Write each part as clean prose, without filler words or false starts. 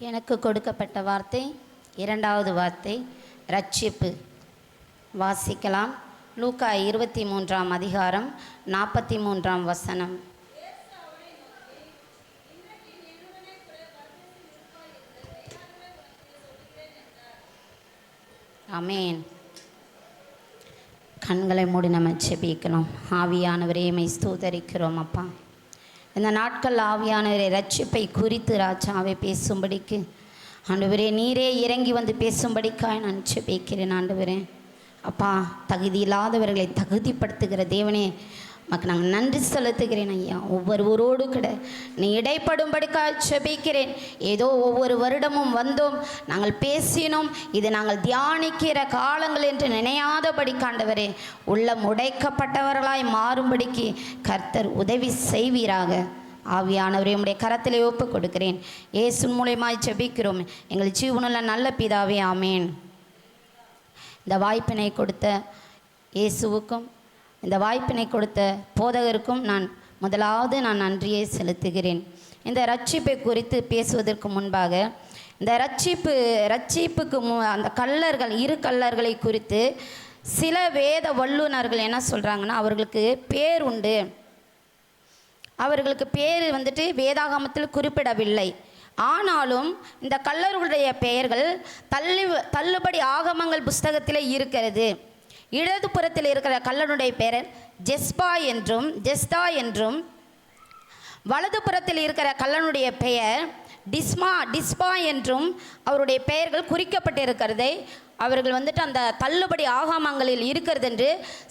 எனக்கு கொடுக்கப்பட்ட வார்த்தை இரண்டாவது வார்த்தை ரட்சிப்பு. வாசிக்கலாம். லூக்கா 23ஆம் அதிகாரம் 43ஆம் வசனம். ஆமேன். கண்களை மூடி நம்ம செபிக்கணும். ஆவியானவரே மை ஸ்தோத்தரிக்கிறோம் அப்பா. இந்த நாட்கள் ஆவியானவரே ரட்சிப்பை குறித்து ராஜாவை பேசும்படிக்கு ஆண்டவரே நீரே இறங்கி வந்து பேசும்படிக்காய் நான் செபிக்கிறேன். ஆண்டவரே அப்பா, தகுதி இல்லாதவர்களை தகுதிப்படுத்துகிற தேவனே மக்கள் நாங்கள் நன்றி செலுத்துகிறேன் ஐயா. ஒவ்வொருவரோடு கூட நீ இடைப்படும்படிக்காக செபிக்கிறேன். ஏதோ ஒவ்வொரு வருடமும் வந்தோம், நாங்கள் பேசினோம், இது நாங்கள் தியானிக்கிற காலங்கள் என்று நினையாதபடி காண்டவரே உள்ளம் உடைக்கப்பட்டவர்களாய் மாறும்படிக்கு கர்த்தர் உதவி செய்வீராக. ஆவியானவரே உம்முடைய கரத்திலே ஒப்பு கொடுக்கிறேன். இயேசு மூலமாய் செபிக்கிறோம் எங்கள் ஜீவனுள்ள நல்ல பிதாவே, ஆமேன். இந்த வாய்ப்பினை கொடுத்த இயேசுவுக்கும் இந்த வாய்ப்பினை கொடுத்த போதகருக்கும் முதலாவது நான் நன்றியை செலுத்துகிறேன். இந்த ரட்சிப்பை குறித்து பேசுவதற்கு முன்பாக இந்த ரட்சிப்புக்கு அந்த கள்ளர்கள், இரு கள்ளர்களை குறித்து சில வேத வல்லுநர்கள் என்ன சொல்கிறாங்கன்னா, அவர்களுக்கு பேர் உண்டு. அவர்களுக்கு பேர் வேதாகமத்தில் குறிப்பிடவில்லை. ஆனாலும் இந்த கள்ளர்களுடைய பெயர்கள் தள்ளுபடி ஆகமங்கள் புஸ்தகத்திலே இருக்கிறது. இடது புறத்தில் இருக்கிற கள்ளனுடைய பெயர் ஜெஸ்தா என்றும் வலது புறத்தில் இருக்கிற கள்ளனுடைய பெயர் டிஸ்பா என்றும் அவருடைய பெயர்கள் குறிக்கப்பட்டிருக்கிறதை அவர்கள் அந்த தள்ளுபடி ஆகமங்களில் இருக்கிறது என்று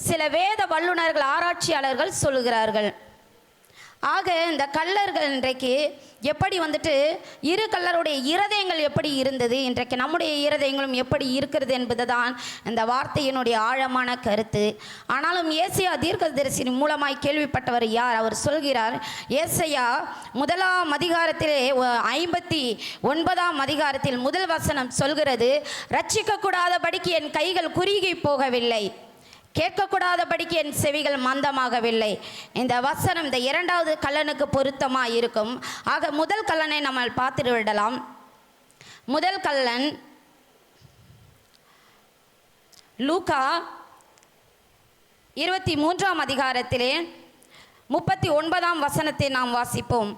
சில வேத வல்லுநர்கள், ஆராய்ச்சியாளர்கள் சொல்லுகிறார்கள். ஆக இந்த கள்ளர்கள் இன்றைக்கு எப்படி இரு கள்ளருடைய இருதயங்கள் எப்படி இருந்தது, இன்றைக்கு நம்முடைய இருதயங்களும் எப்படி இருக்கிறது என்பது தான் இந்த வார்த்தையினுடைய ஆழமான கருத்து. ஆனாலும் ஏசாயா தீர்க்கதரிசி மூலமாய் கேள்விப்பட்டவர் யார்? அவர் சொல்கிறார், ஏசாயா 1ஆம் அதிகாரத்திலே 59ஆம் அதிகாரத்தில் முதல் வசனம் சொல்கிறது, ரட்சிக்கக்கூடாதபடிக்கு என் கைகள் குறுகி போகவில்லை, கேட்கக்கூடாதபடிக்கு என் செவிகள் மந்தமாகவில்லை. இந்த வசனம் இந்த இரண்டாவது கள்ளனுக்கு பொருத்தமாக இருக்கும். ஆக முதல் கள்ளனை நம்ம பார்த்துட்டு விடலாம். முதல் கள்ளன் லூக்கா 23ஆம் அதிகாரத்திலே 39ஆம் வசனத்தை நாம் வாசிப்போம்.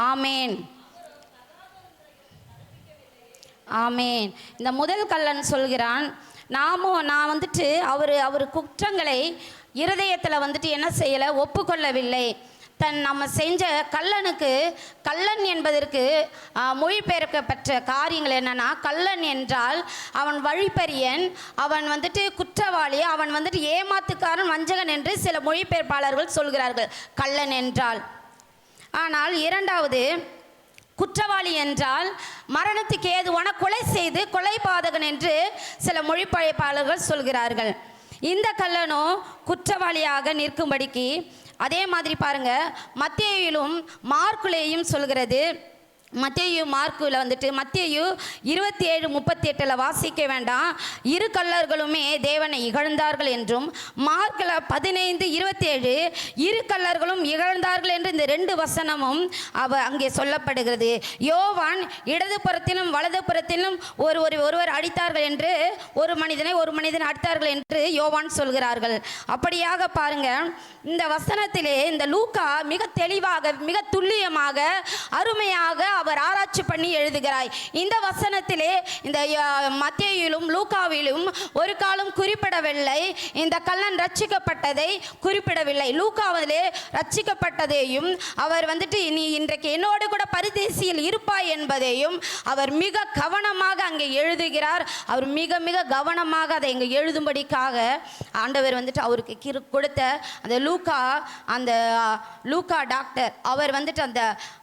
ஆமேன், ஆமேன். இந்த முதல் கள்ளன் சொல்கிறான், நான் அவர் குற்றங்களை இருதயத்தில் என்ன செய்யலை, ஒப்புக்கொள்ளவில்லை. நம்ம செஞ்ச கள்ளன் என்பதற்கு மொழிபெயர்க்கப்பட்ட காரியங்கள் என்னன்னா, கள்ளன் என்றால் அவன் வழிப்பறியன், அவன் குற்றவாளி, அவன் ஏமாத்துக்காரன், வஞ்சகன் என்று சில மொழிபெயர்ப்பாளர்கள் சொல்கிறார்கள் கள்ளன் என்றால். ஆனால் இரண்டாவது குற்றவாளி என்றால் மரணத்துக்கு ஏதுவான கொலை செய்து கொலைபாதகன் என்று சில மொழிபெயர்ப்பாளர்கள் சொல்கிறார்கள். இந்த கள்ளனோ குற்றவாளியாக நிற்கும்படிக்கு அதே மாதிரி பாருங்க, மத்தேயுவிலும் மார்க்குலேயும் சொல்கிறது. மத்தேயு மார்க்குல மத்தேயு 27:38 வாசிக்க வேண்டாம், இரு கள்ளர்களுமே தேவனை இகழ்ந்தார்கள் என்றும், மார்க்கில் 15:27 இரு கள்ளர்களும் இகழ்ந்தார்கள் என்று இந்த 2 வசனமும் அங்கே சொல்லப்படுகிறது. யோவான் இடது புறத்திலும் வலது புறத்திலும் ஒருவர் அடித்தார்கள் என்று, ஒரு மனிதன் அடித்தார்கள் என்று யோவான் சொல்கிறார்கள். அப்படியாக பாருங்க, இந்த வசனத்திலே இந்த லூக்கா மிக தெளிவாக, மிக துல்லியமாக, அருமையாக அவர் ஆராய்ச்சி பண்ணி எழுதுகிறாய். இந்த வசனத்திலே இந்த மத்தேயுவிலும் லூக்காவிலும் ஒரு காலம் குறிப்பிடவில்லை, இந்த கள்ளன் ரட்சிக்கப்பட்டதை குறிப்பிடவில்லை. லூக்காவிலே ரட்சிக்கப்பட்டதையும் அவர் நீ இன்றைக்கு என்னோடு கூட பரதேசியில் இருப்பாய் என்பதையும் அவர் மிக கவனமாக அங்கே எழுதுகிறார். அவர் மிக மிக கவனமாக அதை இங்கே எழுதும்படிக்காக ஆண்டவர் அவருக்கு கொடுத்த அந்த லூக்கா டாக்டர், அவர்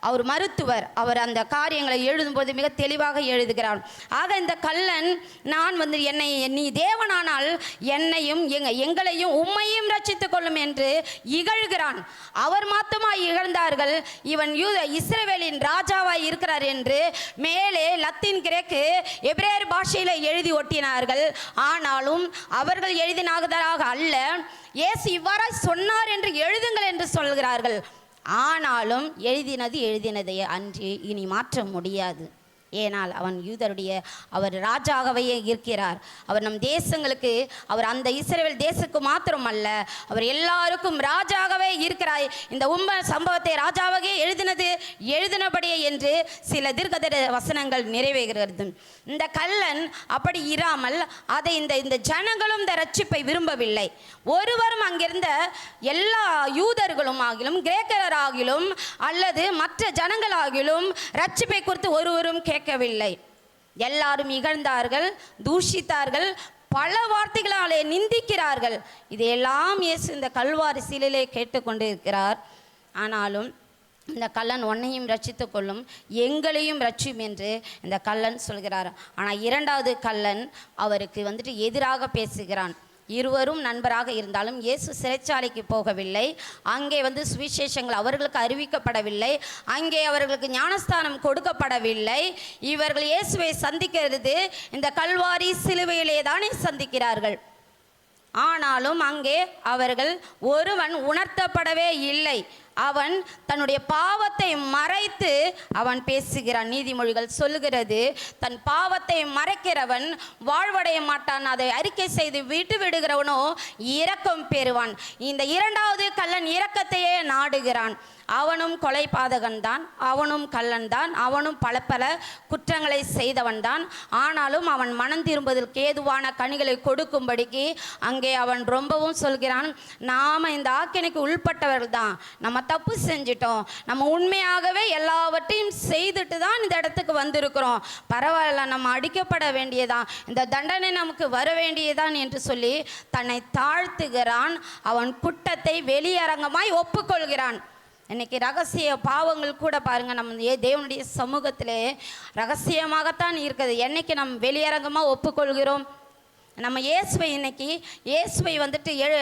அவர் மருத்துவர், அவர் அந்த காரியங்களை எழுதும்போது மிக தெளிவாக எழுதுகிறான். ஆக இந்த கள்ளன் நான் என்னை நீ தேவனானால் என்னையும் எங்களையும் உம்மையும் ரட்சித்துக் கொள்ளும் என்று இகழ்கிறான். அவர் மாத்தமாய் இகழ்ந்தார்கள், இவன் இஸ்ரவேலின் ராஜாவாய் இருக்கிறார் என்று மேலே லத்தீன், கிரேக்கு, எபிரேயர் பாஷையில் எழுதி ஒட்டினார்கள். ஆனாலும் அவர்கள் எழுதினாகதாக அல்ல, இயேசு இவ்வாறாய் சொன்னார் என்று எழுதுங்கள் என்று சொல்கிறார்கள். ஆனாலும் எழுதினதை அன்றி இனி மாற்ற முடியாது. ஏனால் அவன் அவர் ராஜாகவே இருக்கிறார். அவர் நம் தேசங்களுக்கு, அவர் அந்த இஸ்ரவேல் தேசத்துக்கு மாத்திரம் அல்ல, அவர் எல்லாருக்கும் ராஜாகவே இருக்கிறார். இந்த சம்பவத்தை ராஜாவாகவே எழுதினபடியே என்று சில தீர்க்கதரிசன வசனங்கள் நிறைவேறுகிறது. இந்த கள்ளன் அப்படி இராமல் அதை இந்த ஜனங்களும் இந்த ரட்சிப்பை விரும்பவில்லை. ஒருவரும் அங்கிருந்த எல்லா யூதர்களும் ஆகிலும் கிரேக்கராகிலும் அல்லது மற்ற ஜனங்களாகிலும் ரட்சிப்பை குறித்து ஒருவரும் கேட்கவில்லை. எல்லாரும் இகழ்ந்தார்கள், தூஷித்தார்கள், பல வார்த்தைகளாலே நிந்திக்கிறார்கள். இதையெல்லாம் இயேசு இந்த கல்வாரி சிலையிலே கேட்டுக்கொண்டிருக்கிறார். ஆனாலும் இந்த கள்ளன் உன்னையும் ரட்சித்து கொள்ளும், எங்களையும் ரட்சியும் என்று இந்த கள்ளன் சொல்கிறார். ஆனால் இரண்டாவது கள்ளன் அவருக்கு எதிராக பேசுகிறான். இருவரும் நண்பராக இருந்தாலும் இயேசு சிறைச்சாலைக்கு போகவில்லை. அங்கே சுவிசேஷங்கள் அவர்களுக்கு அறிவிக்கப்படவில்லை. அங்கே அவர்களுக்கு ஞானஸ்தானம் கொடுக்கப்படவில்லை. இவர்கள் இயேசுவை சந்திக்கிறது இந்த கல்வாரி சிலுவையிலே தானே சந்திக்கிறார்கள். ஆனாலும் அங்கே அவர்கள் ஒருவன் உணர்த்தப்படவே இல்லை. அவன் தன்னுடைய பாவத்தை மறைத்து அவன் பேசுகிறான். நீதிமொழிகள் சொல்லுகிறது, தன் பாவத்தை மறைக்கிறவன் வாழ்வடைய மாட்டான், அதை அறிக்கை செய்து விட்டு விடுகிறவனோ இரக்கம் பெறுவான். இந்த இரண்டாவது கள்ளன் இரக்கத்தையே நாடுகிறான். அவனும் கொலை பாதகன் தான், அவனும் கள்ளன் தான், அவனும் பல குற்றங்களை செய்தவன் தான். ஆனாலும் அவன் மனம் திரும்புவதற்கு ஏதுவான கனிகளை கொடுக்கும்படிக்கு அங்கே அவன் ரொம்பவும் சொல்கிறான், நாம் இந்த ஆக்கினைக்கு உள்பட்டவர்கள் தான், நம்ம தப்பு செஞ்சிட்டோம், நம்ம உண்மையாகவே எல்லாவற்றையும் செய்துட்டு தான் இந்த இடத்துக்கு வந்திருக்கிறோம், பரவாயில்ல, நம்ம அடிக்கப்பட வேண்டியதான், இந்த தண்டனை நமக்கு வர வேண்டியதான் என்று சொல்லி தன்னை தாழ்த்துகிறான். அவன் குற்றத்தை வெளியரங்கமாய் ஒப்புக்கொள்கிறான். இன்னைக்கு ரகசிய பாவங்கள் கூட பாருங்கள், நம்ம தேவனுடைய சமூகத்திலே ரகசியமாகத்தான் இருக்குது. என்னைக்கு நம்ம வெளியரங்கமாக ஒப்புக்கொள்கிறோம்? நம்ம இயேசுவை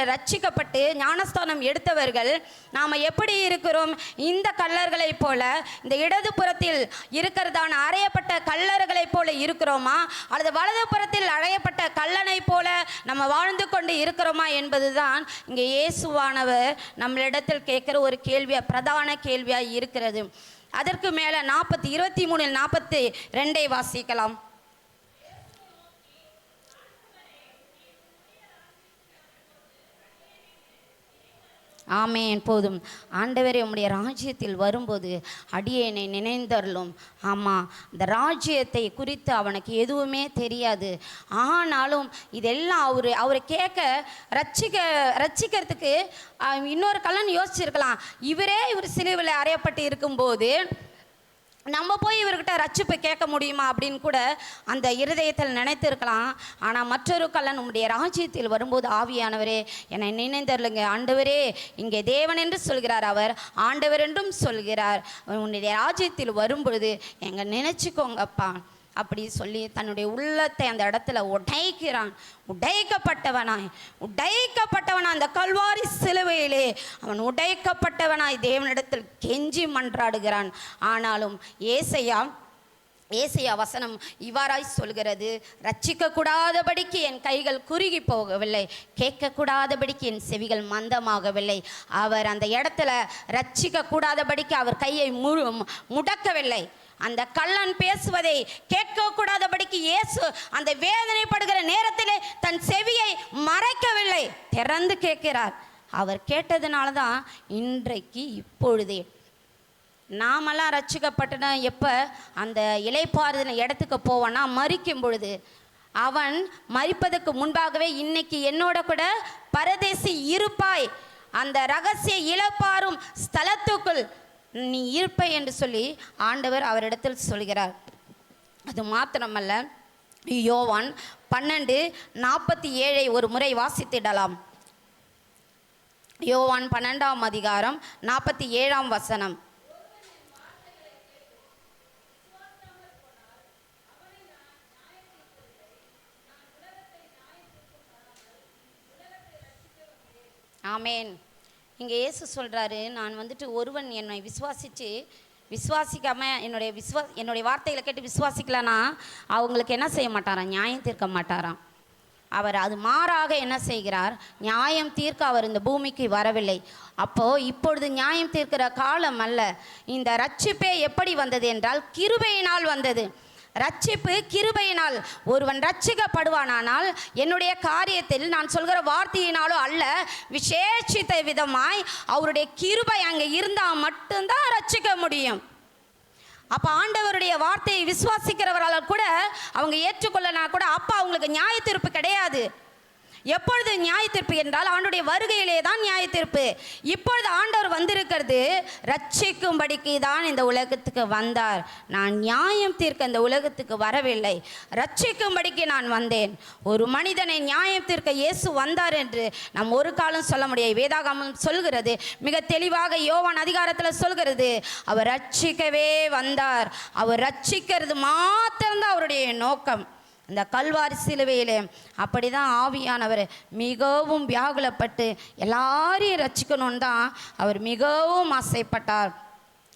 ரட்சிக்கப்பட்டு ஞானஸ்தானம் எடுத்தவர்கள் நாம் எப்படி இருக்கிறோம்? இந்த கள்ளர்களைப் போல, இந்த இடது புறத்தில் இருக்கிறதான அறையப்பட்ட கள்ளர்களைப் போல இருக்கிறோமா, அல்லது வலது புறத்தில் அறையப்பட்ட கள்ளனை போல நம்ம வாழ்ந்து கொண்டு இருக்கிறோமா என்பதுதான் இங்கே இயேசுவானவர் நம்மளிடத்தில் கேட்குற ஒரு பிரதான கேள்வியாக இருக்கிறது. அதற்கு மேலே 23:42 வாசிக்கலாம். ஆமேன். போதும் ஆண்டவரே, உம்முடைய ராஜ்யத்தில் வரும்போது அடியேனை நினைந்தருளும். ஆமாம், இந்த ராஜ்யத்தை குறித்து அவனுக்கு எதுவுமே தெரியாது. ஆனாலும் இதெல்லாம் அவரை கேட்க ரட்சிக்கிறதுக்கு இன்னொரு கள்ளன் யோசிச்சிருக்கலாம். இவர் சிலுவையில் அறையப்பட்டு இருக்கும்போது நம்ம போய் இவர்கிட்ட ரட்சிப்பை கேட்க முடியுமா அப்படின்னு கூட அந்த இருதயத்தில் நினைத்திருக்கலாம். ஆனால் மற்றொரு கள்ளன், உம்முடைய ராஜ்யத்தில் வரும்போது ஆவியானவரே என்னை நினைந்தருளுங்க. ஆண்டவரே, இங்கே தேவன் என்று சொல்கிறார், அவர் ஆண்டவர் என்றும் சொல்கிறார். உன்னுடைய ராஜ்யத்தில் வரும்பொழுது எங்கள் நினைச்சுக்கோங்கப்பா அப்படி சொல்லி தன்னுடைய உள்ளத்தை அந்த இடத்துல உடைக்கப்பட்டவனாய் அந்த கல்வாரி சிலுவையிலே அவன் உடைக்கப்பட்டவனாய் தேவனிடத்தில் கெஞ்சி மன்றாடுகிறான். ஆனாலும் ஏசையா வசனம் இவ்வாறாய் சொல்கிறது, ரட்சிக்கக்கூடாதபடிக்கு என் கைகள் குறுகி போகவில்லை, கேட்கக்கூடாதபடிக்கு என் செவிகள் மந்தமாகவில்லை. அவர் அந்த இடத்துல ரட்சிக்கக்கூடாதபடிக்கு அவர் கையை முடக்கவில்லை. அந்த கள்ளன் பேசுவதை கேட்கக்கூடாதபடிக்கு இயேசு அந்த வேதனைப்படுகிற நேரத்திலே தன் செவியை மறைக்கவில்லை, திறந்து கேட்கிறார். அவர் கேட்டதுனால தான் இன்றைக்கு இப்பொழுதே நாமெல்லாம் ரட்சிக்கப்பட்டன. எப்போ அந்த இளைப்பாறுதல் இடத்துக்கு போவான்னா மரிக்கும் பொழுது. அவன் மரிப்பதற்கு முன்பாகவே இன்னைக்கு என்னோட கூட பரதேசி இருப்பாய், அந்த ரகசிய இளைப்பாறும் ஸ்தலத்துக்குள் நீ இருப்பை என்று சொல்லி ஆண்டவர் அவரிடத்தில் சொல்கிறார். அது மாத்திரமல்ல, யோவான் 12:47 ஒரு முறை வாசித்திடலாம். யோவான் 12 அதிகாரம் 47 வசனம். ஆமேன். இங்கே இயேசு சொல்கிறாரு, நான் வந்துட்டு ஒருவன் என்னை விசுவாசிக்காமல் என்னுடைய வார்த்தைகளை கேட்டு விசுவாசிக்கலன்னா அவங்களுக்கு என்ன செய்ய மாட்டாராம்? நியாயம் தீர்க்க மாட்டாராம். அவர் அது மாறாக என்ன செய்கிறார்? நியாயம் தீர்க்க அவர் இந்த பூமிக்கு வரவில்லை. இப்பொழுது நியாயம் தீர்க்கிற காலம் அல்ல. இந்த ரட்சிப்பே எப்படி வந்தது என்றால் கிருபையினால் வந்தது. ரட்சிப்பு கிருபையினால். ஒருவன் ரட்சிக்கப்படுவானால் என்னுடைய காரியத்தில் நான் சொல்கிற வார்த்தையினாலோ அல்ல, விசேஷித்த விதமாய் அவருடைய கிருபை அங்கே இருந்தால் மட்டும்தான் ரட்சிக்க முடியும். அப்போ ஆண்டவருடைய வார்த்தையை விசுவாசிக்கிறவரால் கூட அவங்க ஏற்றுக்கொள்ளனா கூட அப்போ அவங்களுக்கு நியாய தீர்ப்பு கிடையாது. எப்பொழுது நியாய தீர்ப்பு என்றால் ஆண்டவருடைய வருகையிலே தான் நியாய தீர்ப்பு. இப்பொழுது ஆண்டவர் வந்திருக்கிறது ரட்சிக்கும்படிக்கு தான் இந்த உலகத்துக்கு வந்தார். நான் நியாயம் தீர்க்க இந்த உலகத்துக்கு வரவில்லை, ரட்சிக்கும்படிக்கு நான் வந்தேன். ஒரு மனிதனை நியாயம் தீர்க்க இயேசு வந்தார் என்று நாம் ஒரு காலம் சொல்ல முடியாது. வேதாகமம் சொல்கிறது மிக தெளிவாக, யோவான் அதிகாரத்தில் சொல்கிறது, அவர் ரட்சிக்கவே வந்தார். அவர் ரட்சிக்கிறது மாத்திரம்தான் அவருடைய நோக்கம். இந்த கல்வாரி சிலுவையிலே அப்படி தான் ஆவியானவர் மிகவும் வியாகுலப்பட்டு எல்லாரையும் ரட்சிக்கணும்னு தான் அவர் மிகவும் ஆசைப்பட்டார்.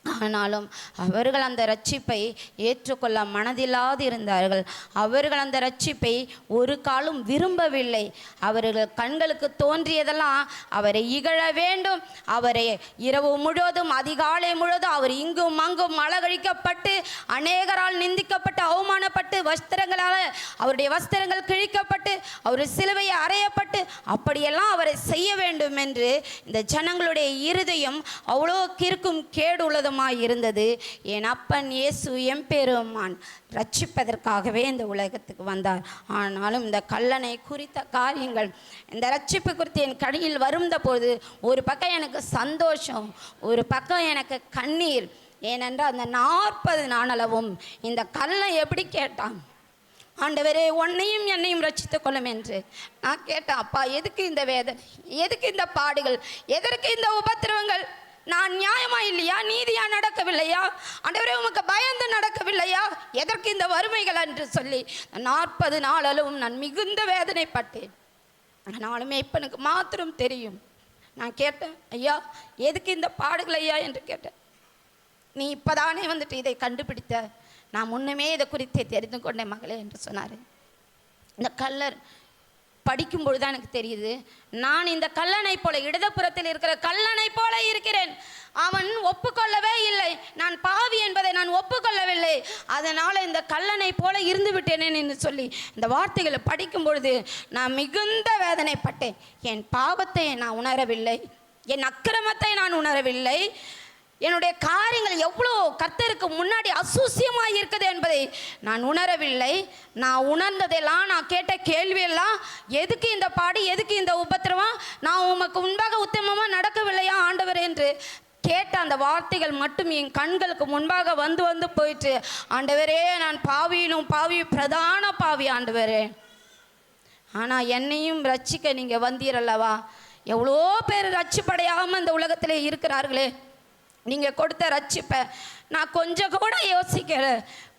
ஆனாலும் அவர்கள் அந்த ரட்சிப்பை ஏற்றுக்கொள்ள மனதில்லாது இருந்தார்கள். அவர்கள் அந்த ரட்சிப்பை ஒரு காலம் விரும்பவில்லை. அவர்கள் கண்களுக்கு தோன்றியதெல்லாம் அவரை இகழ வேண்டும், அவரை இரவு முழுவதும் அதிகாலை முழுவதும் அவர் இங்கும் அங்கும் அலகழிக்கப்பட்டு அநேகரால் நிந்திக்கப்பட்டு அவமானப்பட்டு வஸ்திரங்களால் அவருடைய வஸ்திரங்கள் கிழிக்கப்பட்டு அவர் சிலுவையை அறையப்பட்டு அப்படியெல்லாம் அவரை செய்ய வேண்டும் என்று இந்த ஜனங்களுடைய இருதயம் அவ்வளோ கிறுக்கும் கேடு உள்ளதும் இருந்தது. என் அப்பன் இயேசு எம்பெருமான் ரட்சிப்பதற்காகவே இந்த உலகத்துக்கு வந்தார். ஆனாலும் இந்த கல்லனை குறித்த காரியங்கள், இந்த ரட்சிப்பு குறித்து என் கடையில் வருந்தபோது ஒரு பக்கம் எனக்கு சந்தோஷம், ஒரு பக்கம் எனக்கு கண்ணீர். ஏனென்றால் அந்த 40 நாளளவும் இந்த கல்லை எப்படி கேட்டான், ஆண்டவரே உன்னையும் என்னையும் ரட்சித்துக் கொள்ளும் என்று நான் கேட்டேன். அப்பா, எதுக்கு இந்த வேதனை, எதுக்கு இந்த பாடுகள், எதற்கு இந்த உபத்திரவங்கள்? நான் நியாயமா இல்லையா, நீதியா நடக்கவில்லையா, ஆண்டவரே உமக்கு பயந்து நடக்கவில்லையா, எதற்கு இந்த வறுமைகள் என்று சொல்லி 40 நாளும் நான் மிகுந்த வேதனைப்பட்டேன். ஆனாலுமே இப்போ எனக்கு மாத்திரம் தெரியும். நான் கேட்டேன், ஐயா எதுக்கு இந்த பாடுகள் ஐயா என்று கேட்டேன். நீ இப்போதானே வந்துட்டு இதை கண்டுபிடித்த, நான் முன்னமே இதை குறித்து தெரிந்து கொண்டேன் மகளே என்று சொன்னார். இந்த கல்லர் படிக்கும்பொழுது தான் எனக்கு தெரியுது, நான் இந்த கல்லனை போல, இடதுபுறத்தில் இருக்கிற கல்லனை போல இருக்கிறேன். அவன் ஒப்புக்கொள்ளவே இல்லை, நான் பாவி என்பதை நான் ஒப்புக்கொள்ளவில்லை, அதனால் இந்த கல்லனை போல இருந்து விட்டேனேன் என்று சொல்லி இந்த வார்த்தைகளை படிக்கும் பொழுது நான் மிகுந்த வேதனைப்பட்டேன். என் பாவத்தை நான் உணரவில்லை, என் அக்கிரமத்தை நான் உணரவில்லை, என்னுடைய காரியங்கள் எவ்வளோ கர்த்தருக்கு முன்னாடி அசூசியமாக இருக்குது என்பதை நான் உணரவில்லை. நான் உணர்ந்ததெல்லாம், நான் கேட்ட கேள்வியெல்லாம், எதுக்கு இந்த பாடு, எதுக்கு இந்த உபத்திரவம், நான் உமக்கு முன்பாக உத்தமமாக நடக்கவில்லையா ஆண்டவர் என்று கேட்ட அந்த வார்த்தைகள் மட்டும் என் கண்களுக்கு முன்பாக வந்து போயிட்டு, ஆண்டவரே நான் பாவியிலும் பாவி, பிரதான பாவி ஆண்டவரே, ஆனால் என்னையும் ரட்சிக்க நீங்கள் வந்தீரல்லவா. எவ்வளோ பேர் ரட்சிப்படையாமல் இந்த உலகத்திலே இருக்கிறார்களே, நீங்கள் கொடுத்த ரட்சிப்பை நான் கொஞ்சம் கூட யோசிக்கல,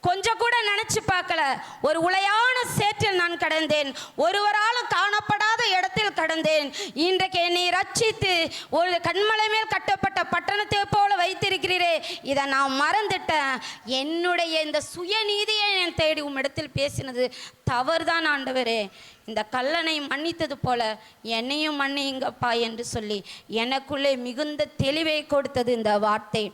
கொஞ்சம் கூட நினச்சி பார்க்கல. ஒரு உளையான சேற்றில் நான் கடந்தேன், ஒருவராலும் காணப்படாத இடத்தில் கடந்தேன். இன்றைக்கு என்னை ரட்சித்து ஒரு கண்மலை மேல் கட்டப்பட்ட பட்டணத்தை போல வைத்திருக்கிறீரே, இதை நான் மறந்துட்டேன். என்னுடைய இந்த சுயநீதியை என் தேடி உம்மிடத்தில் பேசினது தவறுதான் ஆண்டவரே. இந்த கல்லனை மன்னித்தது போல என்னையும் மன்னிங்கப்பா என்று சொல்லி எனக்குள்ளே மிகுந்த தெளிவை கொடுத்தது இந்த வார்த்தை.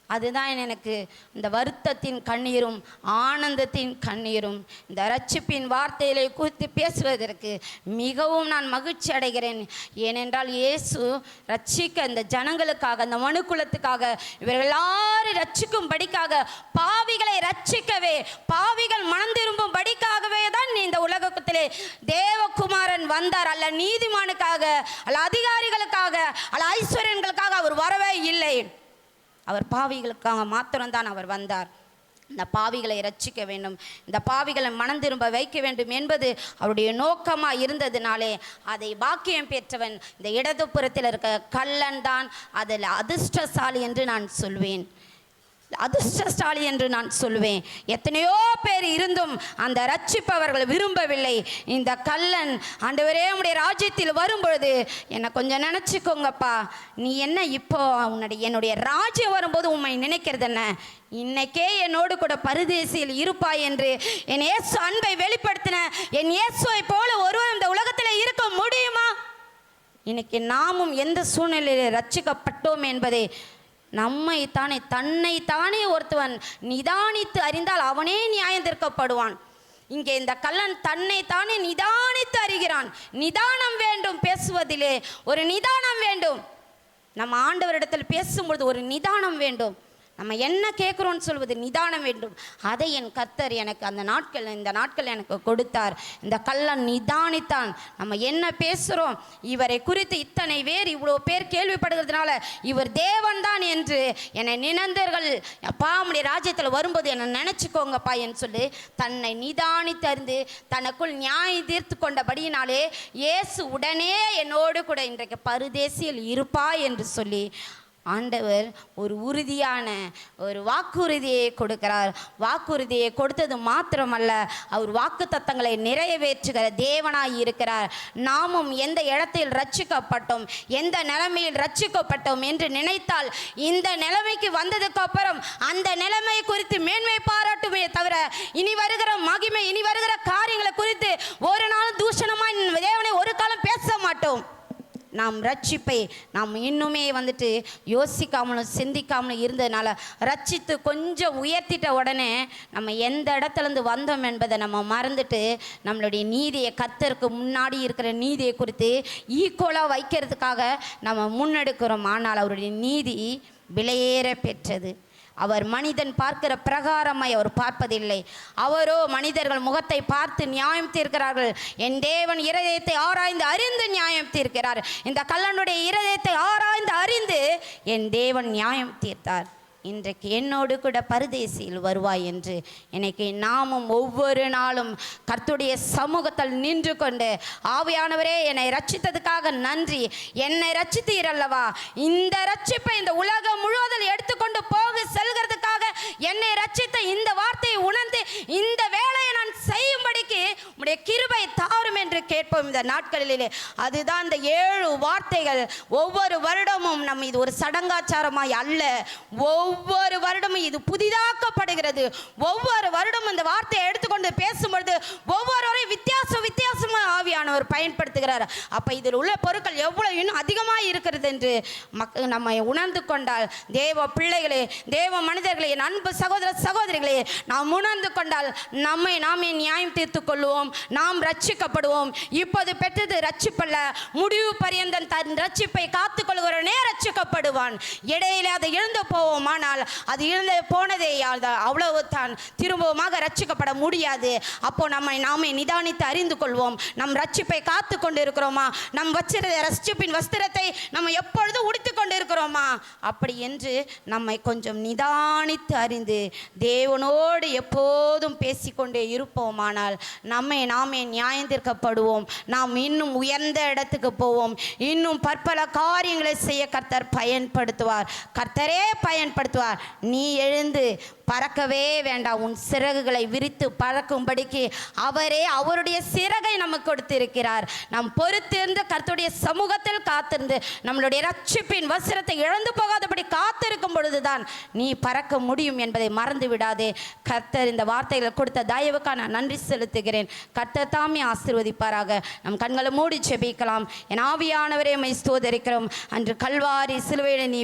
அதுதான் எனக்கு இந்த வருத்தத்தின் கண்ணீரும் ஆனந்தத்தின் கண்ணீரும். இந்த ரட்சிப்பின் வார்த்தைகளை குறித்து பேசுவதற்கு மிகவும் நான் மகிழ்ச்சி அடைகிறேன். ஏனென்றால் இயேசு ரட்சிக்க, இந்த ஜனங்களுக்காக, இந்த மனுக்குலத்துக்காக, இவர்கள் எல்லாரும் ரட்சிக்கும்படிக்காக, பாவிகளை ரட்சிக்கவே, பாவிகள் மனம் திரும்பும் படிக்காகவே தான் இந்த உலகத்திலே தேவகுமாரன் வந்தார். அல்ல நீதிமானுக்காக, அல்ல அதிகாரிகளுக்காக, அல்ல ஐஸ்வர்யங்களுக்காக அவர் வரவே இல்லை. அவர் பாவிகளுக்காக மாத்திரம்தான் அவர் வந்தார். இந்த பாவிகளை ரட்சிக்க வேண்டும், இந்த பாவிகளை மனம் திரும்ப வைக்க வேண்டும் என்பது அவருடைய நோக்கமாக இருந்ததினாலே அதை பாக்கியம் பெற்றவன் இந்த இடதுபுறத்தில் இருக்க கல்லன் தான் அதில் அதிர்ஷ்டசாலி என்று நான் சொல்வேன். அதிர்ஷ்டசாலி என்று நான் சொல்லுவேன். எத்தனையோ பேர் இருந்தும் அந்த ரட்சிப்பவர்கள் விரும்பவில்லை. இந்த கள்ளன் ஆண்டவரே உம்முடைய ராஜ்யத்தில் வரும்பொழுது என்னை கொஞ்சம் நினச்சிக்கோங்கப்பா, நீ என்ன இப்போ என்னுடைய ராஜ்யம் வரும்போது உண்மை நினைக்கிறது என்ன, இன்னைக்கே என்னோடு கூட பரதேசியில் இருப்பாய் என்று என் இயேசு அன்பை வெளிப்படுத்தின என் இயேசுவை போல ஒருவர் இந்த உலகத்தில் இருக்க முடியுமா? இன்னைக்கு நாமும் எந்த சூழ்நிலையில் ரட்சிக்கப்பட்டோம் என்பதை தன்னைத்தானே ஒருத்தவன் நிதானித்து அறிந்தால் அவனே நியாயம் தீர்க்கப்படுவான். இங்கே இந்த கள்ளன் தன்னைத்தானே நிதானித்து அறிகிறான். நிதானம் வேண்டும், பேசுவதிலே ஒரு நிதானம் வேண்டும். நம்ம ஆண்டவரிடத்தில் பேசும்பொழுது ஒரு நிதானம் வேண்டும். நம்ம என்ன கேட்குறோன்னு சொல்வது நிதானம் வேண்டும். அதை என் கர்த்தர் எனக்கு இந்த நாட்கள் எனக்கு கொடுத்தார். இந்த கள்ளன் நிதானித்தான். நம்ம என்ன பேசுகிறோம், இவரை குறித்து இத்தனை பேர் இவ்வளோ பேர் கேள்விப்படுகிறதுனால இவர் தேவன் தான் என்று என்னை நினைந்தர்கள் அப்பா உம்முடைய ராஜ்யத்தில் வரும்போது என்னை நினச்சிக்கோங்கப்பா என்று சொல்லி தன்னை நிதானித்து அறிந்து தனக்குள் நியாயம் தீர்த்து கொண்டபடியினாலே இயேசு உடனே என்னோடு கூட இன்றைக்கு பரதேசியில் இருப்பா என்று சொல்லி ஆண்டவர் ஒரு உறுதியான ஒரு வாக்குறுதியை கொடுக்கிறார். வாக்குறுதியை கொடுத்தது மாத்திரமல்ல, அவர் வாக்கு தத்தங்களை நிறைவேற்றுகிற தேவனாய் இருக்கிறார். நாமும் எந்த இடத்தில் ரட்சிக்கப்பட்டோம், எந்த நிலைமையில் ரட்சிக்கப்பட்டோம் என்று நினைத்தால் இந்த நிலைமைக்கு வந்ததுக்கு அப்புறம் அந்த நிலைமை குறித்து மேன்மை பாராட்டுமே தவிர இனி வருகிற மகிமை, இனி வருகிற காரியங்களை குறித்து ஒரு நாள் தூஷணமாய் தேவனை ஒரு காலம் பேச மாட்டோம். நாம் ரட்சிப்பை நாம் இன்னுமே யோசிக்காமலும் சிந்திக்காமலும் இருந்ததுனால ரட்சித்து கொஞ்சம் உயர்த்திட்ட உடனே நம்ம எந்த இடத்துலேருந்து வந்தோம் என்பதை நம்ம மறந்துட்டு நம்மளுடைய நீதியை கர்த்தருக்கு முன்னாடி இருக்கிற நீதியை குறித்து ஈக்குவலாக வைக்கிறதுக்காக நம்ம முன்னெடுக்கிறோம். ஆனால் அவருடைய நீதி விலையேற பெற்றது. அவர் மனிதன் பார்க்கிற பிரகாரமாய் அவர் பார்ப்பதில்லை. அவரோ மனிதர்கள் முகத்தை பார்த்து நியாயம் தீர்க்கிறார்கள். என் தேவன் இருதயத்தை ஆராய்ந்து அறிந்து நியாயம் தீர்க்கிறார். இந்த கள்ளனுடைய இருதயத்தை ஆராய்ந்து அறிந்து என் தேவன் நியாயம் தீர்த்தார். இன்றைக்கு என்னோடு கூட பரதேசியில் வருவாய் என்று எனக்கு நாமும் ஒவ்வொரு நாளும் கர்த்தருடைய சமூகத்தில் நின்று கொண்டு ஆவியானவரே என்னை ரட்சித்ததுக்காக நன்றி, என்னை ரட்சித்தீரல்லவா, இந்த ரட்சிப்பை இந்த உலகம் முழுவதும் எடுத்துக்கொண்டு போக செல்கிறதுக்காக என்னை ரட்சித்த இந்த வார்த்தையை உணர்ந்து இந்த வேலையை நான் செய்யும்படிக்கு உம்முடைய கிருபை தாரும் என்று கேட்போம் இந்த நாட்களிலே. அதுதான் இந்த 7 வார்த்தைகள். ஒவ்வொரு வருடமும் நம்ம இது ஒரு சடங்காச்சாரமாய் அல்ல, ஒவ்வொரு வருடமும் இது புதிதாக்கப்படுகிறது. ஒவ்வொரு வருடமும் இந்த வார்த்தையை எடுத்துக்கொண்டு பேசும்பொழுது ஒவ்வொருவரையும் வித்தியாசமாக ஆவியானவர் பயன்படுத்துகிறார். அப்போ இதில் உள்ள பொருட்கள் எவ்வளோ இன்னும் அதிகமாக இருக்கிறது என்று நம்ம உணர்ந்து கொண்டால், தேவ பிள்ளைகளே, தேவ மனிதர்களே, என் அன்பு சகோதர சகோதரிகளே, நாம் உணர்ந்து கொண்டால் நாமே நியாயம் தீர்த்து கொள்வோம், நாம் ரட்சிக்கப்படுவோம். இப்போது பெற்றது ரட்சிப்பல்ல, முடிவு பரியந்தம் தன் ரட்சிப்பை காத்துக்கொள்கிறவனே ரட்சிக்கப்படுவான். இடையிலே அதை இழந்து போவோம், ஆனால் அது இழந்து போனதே அவ்வளவு தான், திரும்பவுமாக ரட்சிக்கப்பட முடியாது. அப்போ நாமே நிதானித்து அறிந்து கொள்வோம், நம் ரட்சிப்பை காத்து கொண்டு இருக்கிறோமா, நம் வச்சிருந்த ரட்சிப்பின் வஸ்திரத்தை நம்ம எப்பொழுதும் உடுத்தி கொண்டு இருக்கிறோமா, அப்படி என்று நம்மை கொஞ்சம் நிதானித்து அறிந்து தேவனோடு எப்போதும் பேசிக்கொண்டே இருப்போமானால் நாமே நியாயம் தீர்க்கப்படுவோம். நாம் இன்னும் உயர்ந்த இடத்துக்கு போவோம். இன்னும் பற்பல காரியங்களை செய்ய கர்த்தர் பயன்படுத்துவார். கர்த்தரே பயன்படுத்துவார். நீ எழுந்து பறக்கவே வேண்டாம், உன் சிறகுகளை விரித்து பறக்கும்படிக்கு அவருடைய சிறகை நமக்கு கொடுத்திருக்கிறார். நாம் பொறுத்திருந்து கர்த்தருடைய சமூகத்தில் காத்திருந்து நம்மளுடைய ரட்சிப்பின் வஸ்திரத்தை இழந்து போகாதபடி காத்திருக்கும் பொழுதுதான் நீ பறக்க முடியும் என்பதை மறந்து விடாதே. கர்த்தர் இந்த வார்த்தைகள் கொடுத்த தயவுக்காக நான் நன்றி செலுத்துகிறேன். கர்த்தர் தாமே ஆசீர்வதிப்பாராக. நம் கண்களை மூடி ஜெபிக்கலாம். என் ஆவியானவரே உம்மை ஸ்தோத்திரிக்கிறோம். அன்று கல்வாரி சிலுவையில் நீ